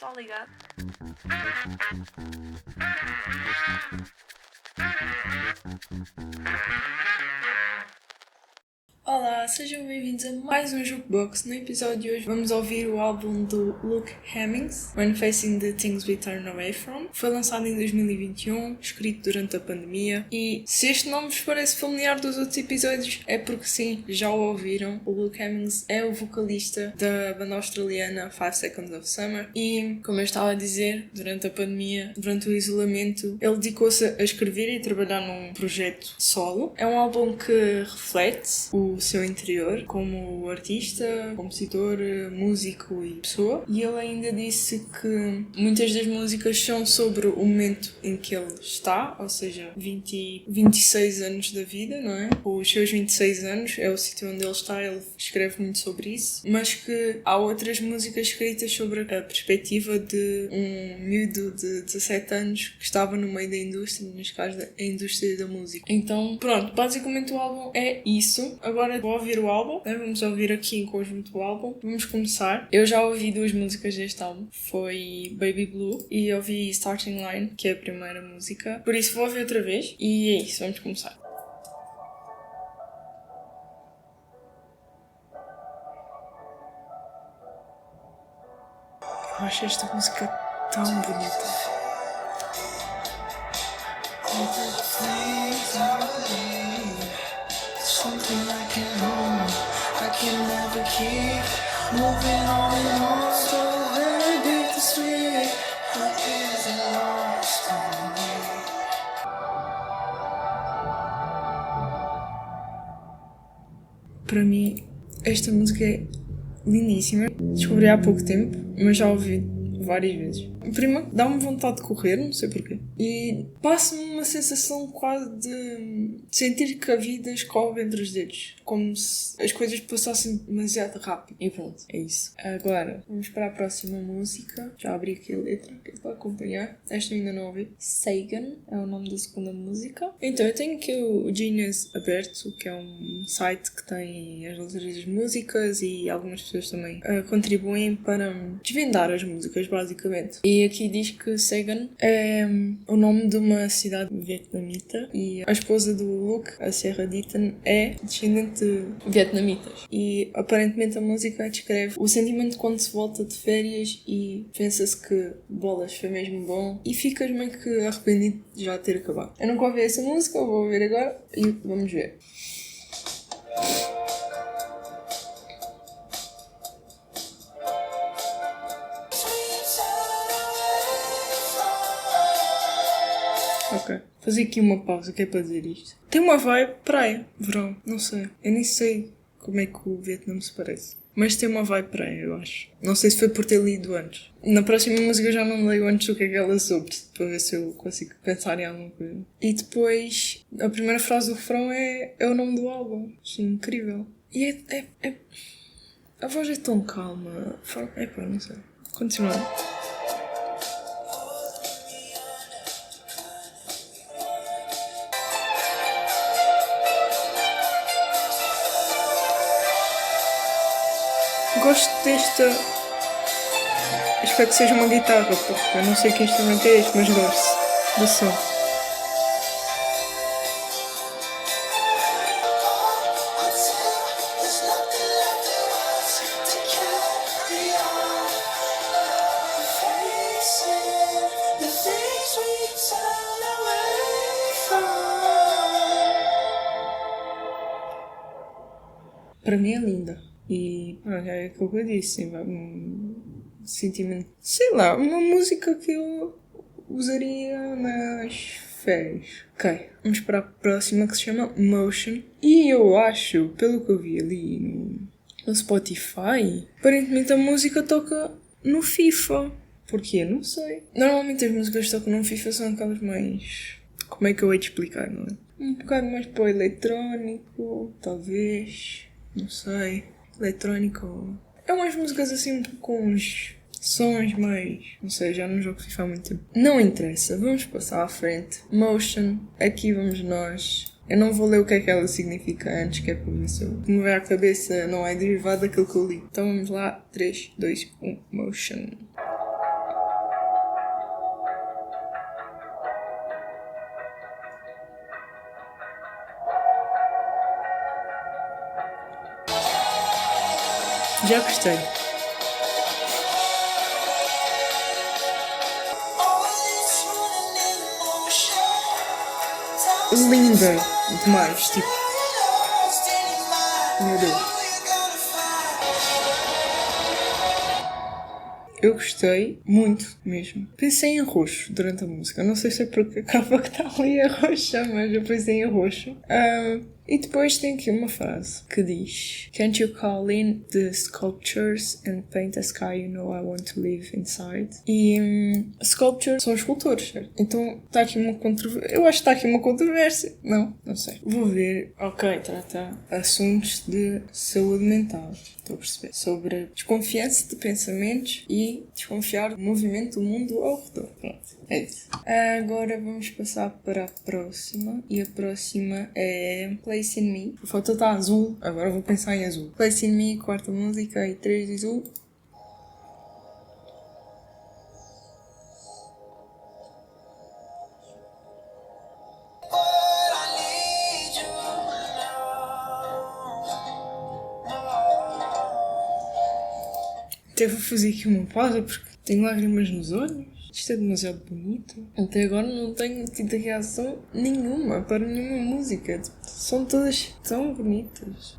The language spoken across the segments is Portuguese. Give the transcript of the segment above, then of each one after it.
Só ligado. Olá, sejam bem-vindos a mais um Jukebox. No episódio de hoje vamos ouvir o álbum do Luke Hemmings, When Facing the Things We Turn Away From. Foi lançado em 2021, escrito durante a pandemia, e se este nome vos parece familiar dos outros episódios, é porque sim, já o ouviram. O Luke Hemmings é o vocalista da banda australiana 5 Seconds of Summer e, como eu estava a dizer, durante a pandemia, durante o isolamento, ele dedicou-se a escrever e trabalhar num projeto solo. É um álbum que reflete o seu interior como artista, compositor, músico e pessoa, e ele ainda disse que muitas das músicas são sobre o momento em que ele está, ou seja, 26 anos da vida, não é? Os seus 26 anos é o sítio onde ele está, ele escreve muito sobre isso, mas que há outras músicas escritas sobre a perspectiva de um miúdo de 17 anos que estava no meio da indústria, neste caso a indústria da música. Então, pronto, basicamente o álbum é isso. Agora vou ouvir o álbum, né? Vamos ouvir aqui em conjunto o álbum. Vamos começar. Eu já ouvi duas músicas deste álbum. Foi Baby Blue e ouvi Starting Line, que é a primeira música. Por isso vou ouvir outra vez e é isso, vamos começar. Eu acho esta música tão bonita. Something I can hold, I can never keep moving on and on, so very bittersweet. What is it lost on me? Para mim, esta música é lindíssima. Descobri há pouco tempo, mas já ouvi várias vezes. Primeiro, dá-me vontade de correr, não sei porquê. E passa-me uma sensação quase de sentir que a vida escorre entre os dedos. Como se as coisas passassem demasiado rápido. E pronto, é isso. Agora, vamos para a próxima música. Já abri aqui a letra, que é para acompanhar. Esta ainda não ouvi. Sagan é o nome da segunda música. Então, eu tenho aqui o Genius aberto, que é um site que tem as letras das músicas e algumas pessoas também contribuem para desvendar as músicas, basicamente. E aqui diz que Sagan é o nome de uma cidade vietnamita e a esposa do Luke, a Serra Ditton, é descendente de vietnamitas. E aparentemente a música descreve o sentimento quando se volta de férias e pensa-se que bolas, foi mesmo bom e ficas meio que arrependido de já ter acabado. Eu nunca ouvi essa música, vou ouvir agora e vamos ver. Ok. Fazer aqui uma pausa, que é para dizer isto. Tem uma vibe praia, verão, não sei. Eu nem sei como é que o Vietnã se parece. Mas tem uma vibe praia, eu acho. Não sei se foi por ter lido antes. Na próxima música eu já não leio antes o que é que ela sobre, para ver se eu consigo pensar em alguma coisa. E depois, a primeira frase do refrão é o nome do álbum. Sim, incrível. E a voz é tão calma. Epá, não sei. Continuando. Gosto desta... Espero que seja uma guitarra, porque eu não sei que instrumento é este, mas gosto do som. Para mim é linda. E é aquilo que eu disse, um sentimento, sei lá, uma música que eu usaria nas férias. Ok, vamos para a próxima, que se chama Motion. E eu acho, pelo que eu vi ali no Spotify, aparentemente a música toca no FIFA. Porquê? Não sei. Normalmente as músicas que tocam no FIFA são aquelas mais... Como é que eu hei de explicar, não é? Um bocado mais para o eletrónico, talvez... Não sei... Eletrónico. É umas músicas assim com uns sons mais... Não sei, já não jogo FIFA há muito tempo. Não interessa, vamos passar à frente. Motion, aqui vamos nós. Eu não vou ler o que é que ela significa antes, que é para ver se o que me vem à cabeça não é derivado daquilo que eu li. Então vamos lá, 3, 2, 1, Motion. Já gostei. Linda demais, tipo. Meu Deus. Eu gostei muito mesmo. Pensei em roxo durante a música. Não sei se é porque a capa que está ali é roxa, mas eu pensei em roxo. E depois tem aqui uma frase que diz: Can't you call in the sculptures and paint a sky you know I want to live inside? E sculptures são escultores, certo? Então está aqui uma controvérsia. Eu acho que está aqui uma controvérsia. Não sei. Vou ver. Ok, trata assuntos de saúde mental. Estou a perceber. Sobre desconfiança de pensamentos e desconfiar do movimento do mundo ao redor. Pronto, é isso. Agora vamos passar para a próxima. E a próxima é Place in Me. A foto está azul. Agora vou pensar em azul. Place in Me, quarta música e 3 de azul. Até vou fazer aqui uma pausa porque tenho lágrimas nos olhos. Isto é demasiado bonito. Até agora não tenho tido reação nenhuma para nenhuma música. São todas tão bonitas.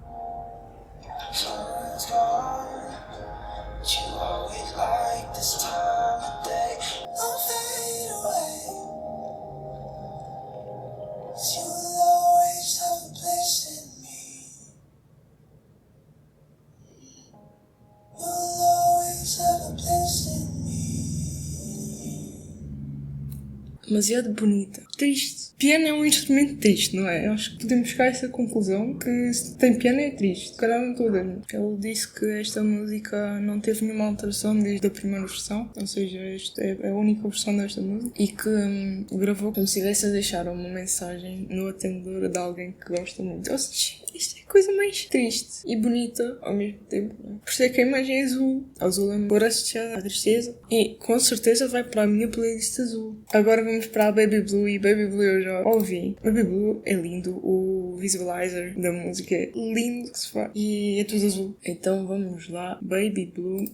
Demasiado bonita. Triste. Piano é um instrumento triste, não é? Eu acho que podemos chegar a essa conclusão que se tem piano é triste. Se calhar não estou a ver. Ele disse que esta música não teve nenhuma alteração desde a primeira versão, ou seja, esta é a única versão desta música, e que gravou como se estivesse a deixar uma mensagem no atendedor de alguém que gosta muito. Ou seja, isto é a coisa mais triste e bonita ao mesmo tempo. Não é? Por isso é que a imagem é azul. Azul é cor associada à tristeza e com certeza vai para a minha playlist azul. Agora vamos para a Baby Blue, e Baby Blue eu já ouvi. Baby Blue é lindo, o visualizer da música é lindo que se faz e é tudo azul. Então vamos lá, Baby Blue.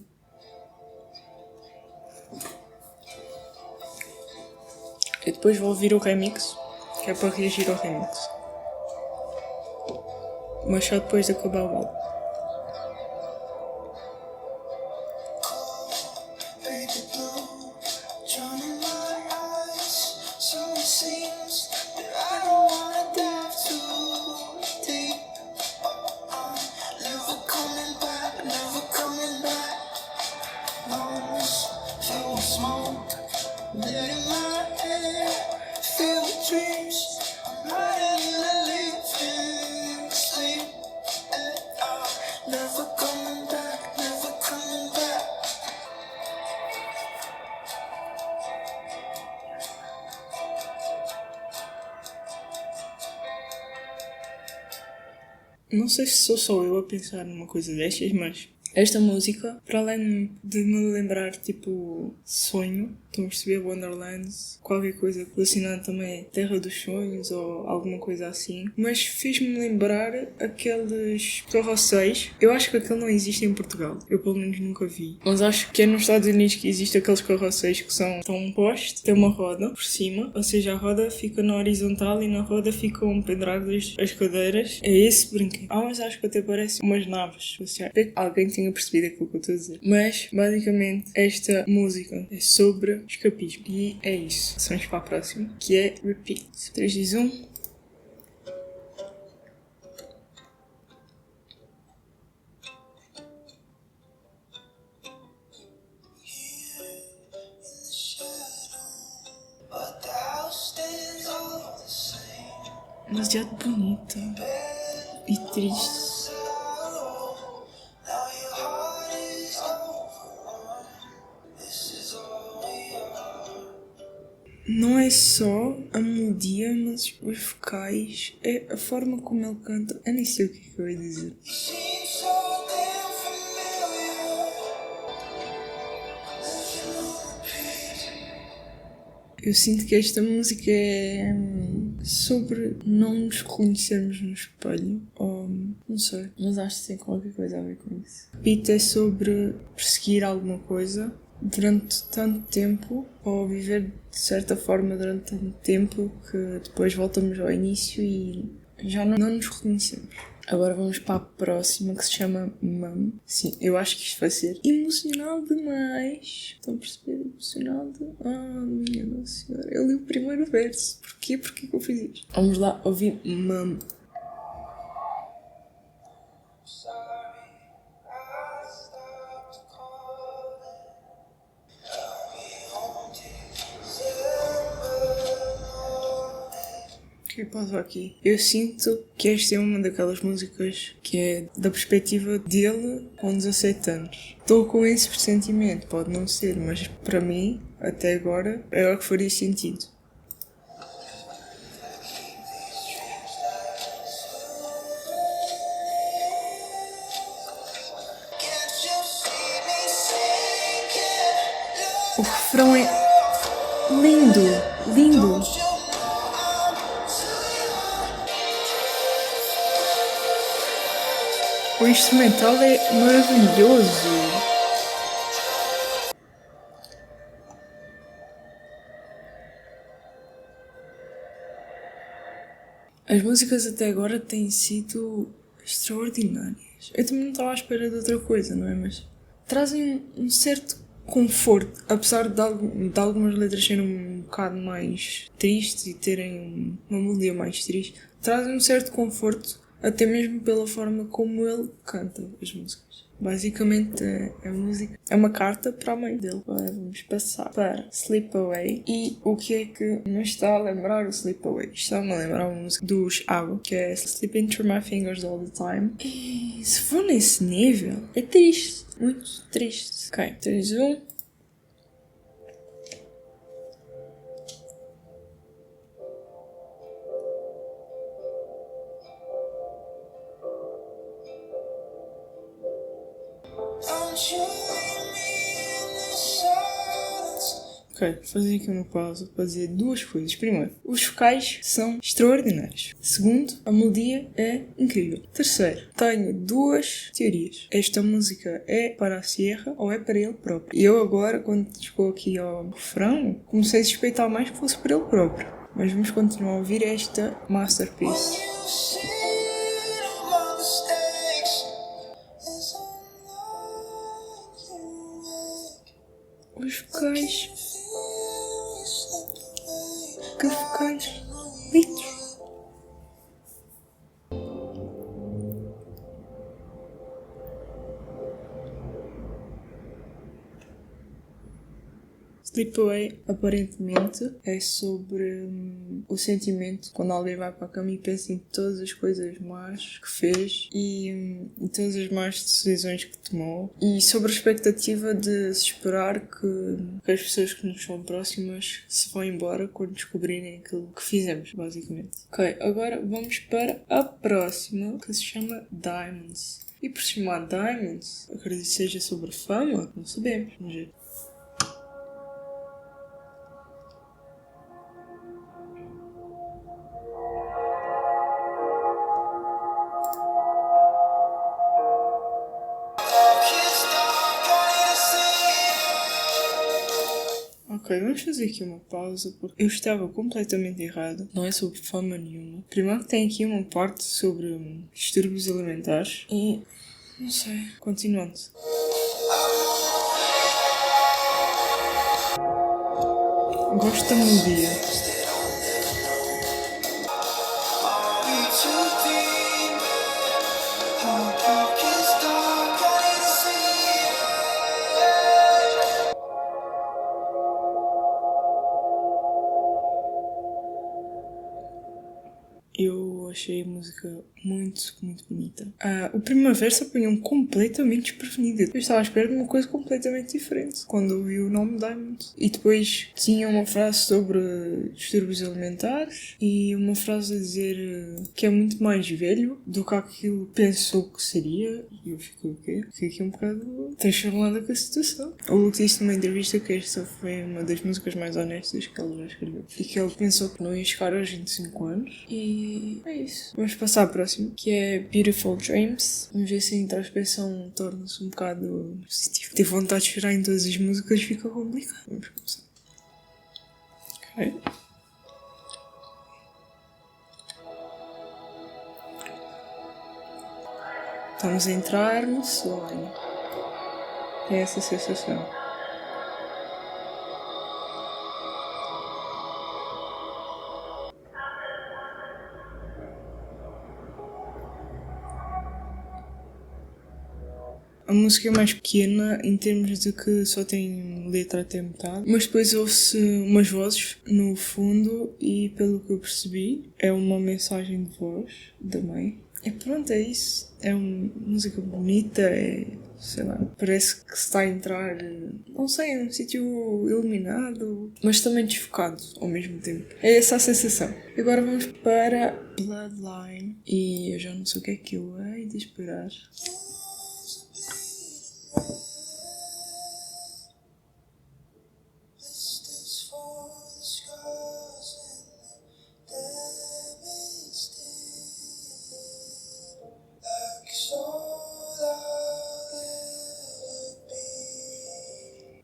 Eu depois vou ouvir o remix, que é para reagir ao remix. Mas só depois de acabar o álbum. Não sei se sou só eu a pensar numa coisa destas, mas esta música, para além de me lembrar, tipo, sonho, estão a perceber, Wonderlands, qualquer coisa relacionada também à Terra dos Sonhos ou alguma coisa assim, mas fez-me lembrar aqueles carrosséis. Eu acho que aquele não existe em Portugal, eu pelo menos nunca vi, mas acho que é nos Estados Unidos que existe aqueles carrosséis que são um poste, tem uma roda por cima, ou seja, a roda fica na horizontal e na roda ficam penduradas as cadeiras. É esse brinquedo. Mas acho que até parece umas naves. Alguém tinha percebido aquilo que eu estou a dizer. Mas, basicamente, esta música é sobre escapismo. E é isso. Passamos para a próxima, que é Repeat. 3, 2, 1. Demasiado bonita e triste. Não é só a melodia, mas os vocais, é a forma como ele canta. Eu nem sei o que eu ia dizer. Eu sinto que esta música é sobre não nos reconhecermos no espelho ou Não sei, mas acho que tem qualquer coisa a ver com isso. Beat é sobre perseguir alguma coisa durante tanto tempo, ou viver de certa forma durante tanto tempo, que depois voltamos ao início e já não nos reconhecemos. Agora vamos para a próxima, que se chama Mum. Sim, eu acho que isto vai ser emocional demais. Estão a perceber? Emocional de... minha Nossa Senhora. Eu li o primeiro verso. Porquê? Porquê que eu fiz isto? Vamos lá ouvir Mum. O que passa aqui? Eu sinto que esta é uma daquelas músicas que é da perspectiva dele com 17 anos. Estou com esse pressentimento, pode não ser, mas para mim, até agora, é o que faria sentido. O refrão é lindo, lindo. O instrumental é maravilhoso. As músicas até agora têm sido extraordinárias. Eu também não estava à espera de outra coisa, não é? Mas trazem um certo conforto, apesar de algumas letras serem um bocado mais tristes e terem uma melodia mais triste, trazem um certo conforto, até mesmo pela forma como ele canta as músicas. Basicamente a música é uma carta para a mãe dele. Agora vamos passar para Slip Away. E o que é que nos está a lembrar o Slip Away? Está-me a lembrar uma música dos ABBA, que é Slipping Through My Fingers All the Time. E se for nesse nível, é triste. Muito triste. Ok, 3, 1. Ok, vou fazer aqui uma pausa para dizer duas coisas. Primeiro, os vocais são extraordinários. Segundo, a melodia é incrível. Terceiro, tenho duas teorias. Esta música é para a Sierra ou é para ele próprio? E eu agora, quando chegou aqui ao refrão, comecei a suspeitar mais que fosse para ele próprio. Mas vamos continuar a ouvir esta masterpiece. Os vocais. Que vocais lindos. Slip Away, aparentemente, é sobre o sentimento quando alguém vai para a cama e pensa em todas as coisas más que fez e todas as más decisões que tomou, e sobre a expectativa de se esperar que as pessoas que nos são próximas se vão embora quando descobrirem aquilo que fizemos, basicamente. Ok, agora vamos para a próxima, que se chama Diamonds. E por se chamar Diamonds, acredito que seja sobre fama, não sabemos, vamos ver. Ok, vamos fazer aqui uma pausa porque eu estava completamente errada. Não é sobre fama nenhuma. Primeiro tem aqui uma parte sobre distúrbios alimentares e... não sei. Continuando. Gosto da melodia. Eu achei a música muito, muito bonita. O primeiro verso apanhou-me completamente desprevenido. Eu estava à espera de uma coisa completamente diferente quando ouvi o nome Diamond. E depois tinha uma frase sobre distúrbios alimentares e uma frase a dizer que é muito mais velho do que aquilo que pensou que seria. E eu fiquei o quê? Fiquei aqui um bocado transformada com a situação. O Luke disse numa entrevista que esta foi uma das músicas mais honestas que ele já escreveu. E que ele pensou que não ia chegar aos 25 anos. E é isso. isso. Vamos passar à próxima, que é Beautiful Dreams. Vamos ver se a introspeção torna-se um bocado positivo. Ter vontade de chorar em todas as músicas fica complicado. Vamos começar. Ok. Estamos a entrar no sonho. É essa sensação. A música é mais pequena em termos de que só tem letra até metade, mas depois ouve-se umas vozes no fundo e, pelo que eu percebi, é uma mensagem de voz da mãe. E pronto, é isso. É uma música bonita, sei lá, parece que se está a entrar, não sei, num sítio iluminado, mas também desfocado ao mesmo tempo. É essa a sensação. Agora vamos para Bloodline. E eu já não sei o que eu hei de esperar.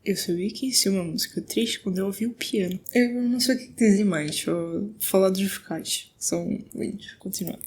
Eu sabia que ia ser uma música triste quando eu ouvi o piano. Eu não sei o que dizer mais, só falar dos vocais. São lindos. Continuar.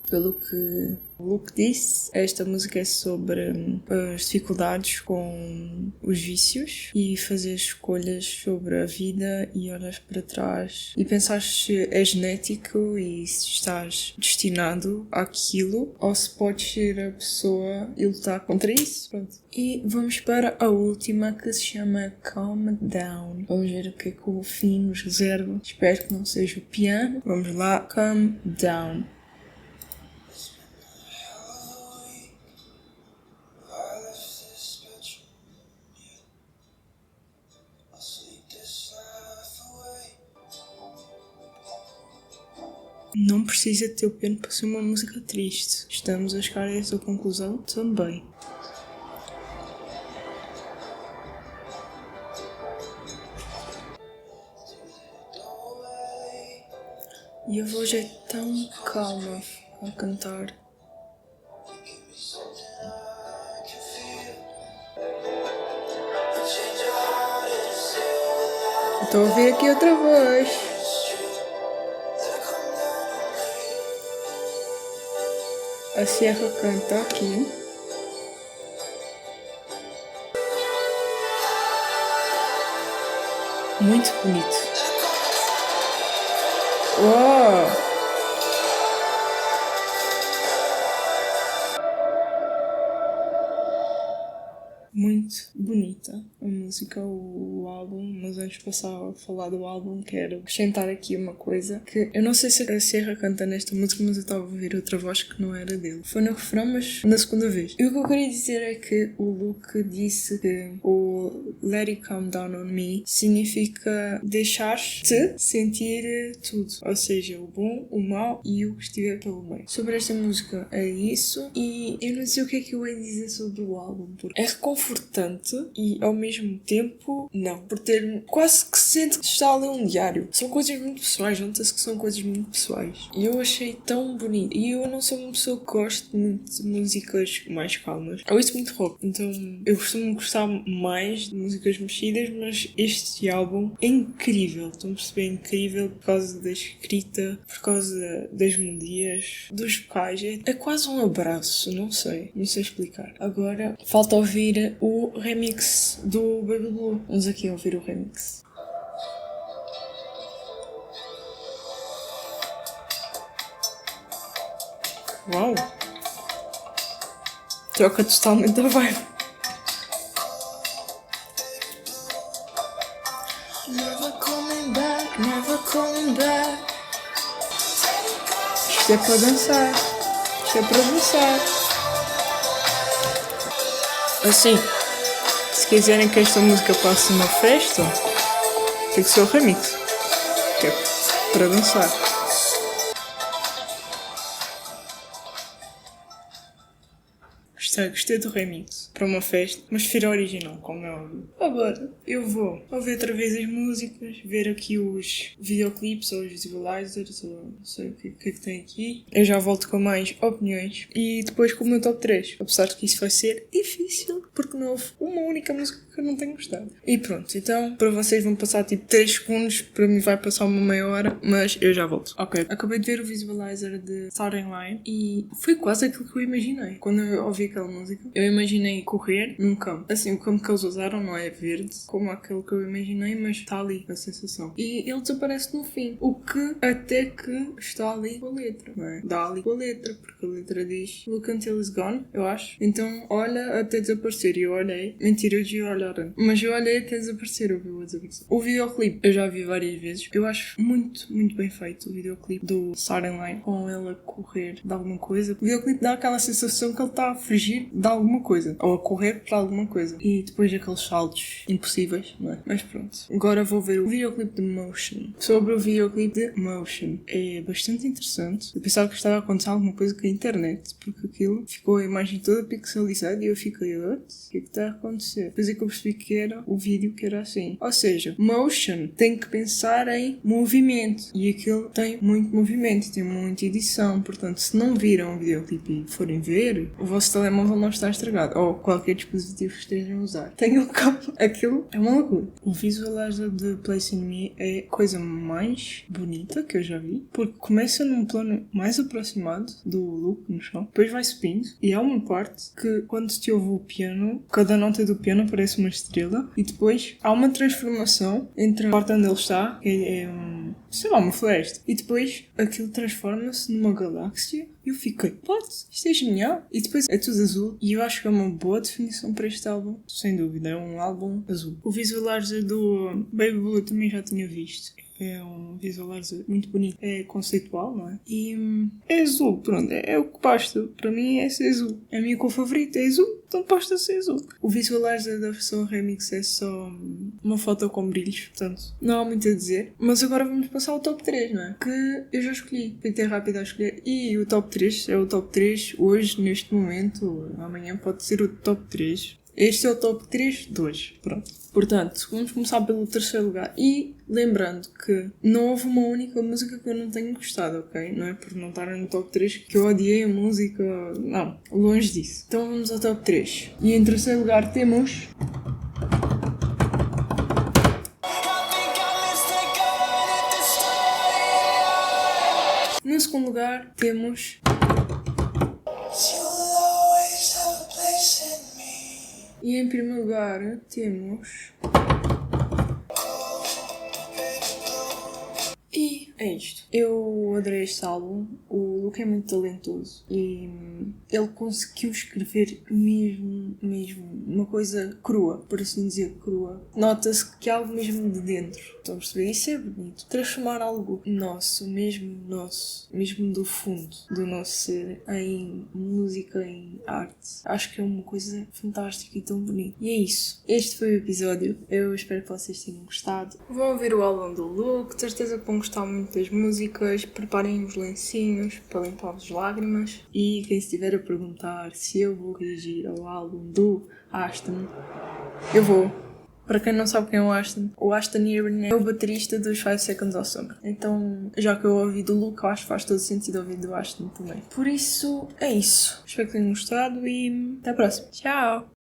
Pelo que o Luke disse, esta música é sobre as dificuldades com os vícios e fazer escolhas sobre a vida e olhar para trás e pensar se é genético e se estás destinado àquilo ou se podes ser a pessoa e lutar contra isso. Pronto. E vamos para a última, que se chama Calm Down. Vamos ver o que é que o fim nos reserva. Espero que não seja o piano. Vamos lá. Calm Down. Não precisa ter o piano para ser uma música triste. Estamos a chegar a essa conclusão também. E a voz é tão calma a cantar. Estou a ouvir aqui outra voz. A Sierra canta aqui. Muito bonito. Uau! Muito bonita a música, o álbum, mas antes de passar a falar do álbum, quero acrescentar aqui uma coisa, que eu não sei se a Sierra canta nesta música, mas eu estava a ouvir outra voz que não era dele. Foi no refrão, mas na segunda vez. E o que eu queria dizer é que o Luke disse que o Let It Come Down On Me significa deixar-te sentir tudo, ou seja, o bom, o mau e o que estiver pelo meio. Sobre esta música é isso, e eu não sei o que é que eu ia dizer sobre o álbum, porque é reconfortante e ao mesmo tempo não, por ter quase que se sente que está a ler um diário. São coisas muito pessoais, nota-se que são coisas muito pessoais e eu achei tão bonito. E eu não sou uma pessoa que gosta muito de músicas mais calmas, eu ouço muito rock, então eu costumo gostar mais de músicas mexidas, mas este álbum é incrível, estão a perceber? É incrível por causa da escrita, por causa das melodias, dos vocais, é quase um abraço, não sei explicar. Agora falta ouvir o remix do Baby Blue. Vamos aqui ouvir o remix. Uau! Troca totalmente a vibe. Never coming back, never coming back. Isto é para dançar. Isto é para dançar. Assim, se quiserem que esta música passe numa festa, tem que ser o remix, que é para dançar. gostei do remix para uma festa, mas prefiro a original, como é óbvio. Agora, eu vou ouvir outra vez as músicas, ver aqui os videoclipes ou os visualizers, ou não sei o que é que tem aqui. Eu já volto com mais opiniões e depois com o meu top 3. Apesar de que isso vai ser difícil, porque não houve uma única música que eu não tenho gostado. E pronto, então para vocês vão passar tipo 3 segundos, para mim vai passar uma meia hora, mas eu já volto. Ok, acabei de ver o visualizer de Starting Line e foi quase aquilo que eu imaginei. Quando eu ouvi aquela música, eu imaginei correr num campo. Assim, o campo que eles usaram não é verde, como aquele que eu imaginei, mas está ali a sensação. E ele desaparece no fim, o que até que está ali com a letra, não é? Dá ali com a letra, porque a letra diz Look Until It's Gone, eu acho. Então, olha até desaparecer. E eu olhei. Mentira, eu devia olhar antes. Mas eu olhei até desaparecer, eu vi o desaparecer. O videoclipe eu já vi várias vezes. Eu acho muito, muito bem feito o videoclipe do Starting Line, com ele a correr de alguma coisa. O videoclipe dá aquela sensação que ele está a fugir de alguma coisa, ou a correr para alguma coisa. E depois aqueles saltos impossíveis, não é? Mas pronto. Agora vou ver o videoclipe de Motion. Sobre o videoclipe de Motion. É bastante interessante. Eu pensava que estava a acontecer alguma coisa com a internet, porque aquilo ficou a imagem toda pixelizada e eu fiquei, o que é que está a acontecer? Depois é que eu percebi que era o vídeo que era assim. Ou seja, Motion tem que pensar em movimento. E aquilo tem muito movimento, tem muita edição. Portanto, se não viram o videoclipe e forem ver, o vosso telemóvel não está estragado. Ou qualquer dispositivo que estejam a usar. Tenham calma. Aquilo é uma loucura. O visualizer de Place in Me é a coisa mais bonita que eu já vi. Porque começa num plano mais aproximado do loop no chão. Depois vai subindo. E há uma parte que quando se ouve o piano, cada nota do piano parece uma estrela. E depois há uma transformação entre a parte onde ele está, que é sei lá, uma floresta. E depois aquilo transforma-se numa galáxia. E eu fiquei, pode, isto é genial. E depois é tudo azul. E eu acho que é uma boa definição para este álbum. Sem dúvida, é um álbum azul. O visualizer do Baby Blue também já tinha visto. É um visualizer muito bonito. É conceitual, não é? E é azul, pronto. É o que basta. Para mim é ser azul. É a minha cor favorita, é azul. Então basta ser azul. O visualizer da versão remix é só uma foto com brilhos. Portanto, não há muito a dizer. Mas agora vamos passar ao top 3, não é? Que eu já escolhi. Foi ter rápido a escolher. E o top 3 é o top 3 hoje, neste momento. Amanhã pode ser o top 3. Este é o top 3 de hoje. Pronto. Portanto, vamos começar pelo terceiro lugar. E lembrando que não houve uma única música que eu não tenha gostado, ok? Não é por não estar no top 3 que eu odiei a música. Não, longe disso. Então vamos ao top 3. E em terceiro lugar temos... No segundo lugar temos... E em primeiro lugar temos... E é isto. Eu adorei este álbum. O Luke é muito talentoso e ele conseguiu escrever mesmo uma coisa crua, por assim dizer, crua. Nota-se que é algo mesmo de dentro. Estão a perceber? Isso é bonito. Transformar algo nosso, mesmo do fundo do nosso ser, em música, em arte. Acho que é uma coisa fantástica e tão bonita. E é isso. Este foi o episódio. Eu espero que vocês tenham gostado. Vão ouvir o álbum do Luke. De certeza que vão gostar muito das músicas. Preparem os lencinhos para limpar as lágrimas. E quem estiver a perguntar se eu vou reagir ao álbum do Aston, eu vou. Para quem não sabe quem é o Aston Irwin é o baterista dos 5 Seconds of Summer. Então, já que eu ouvi do Luke, eu acho que faz todo sentido ouvir do Aston também. Por isso, é isso. Espero que tenham gostado e até a próxima. Tchau!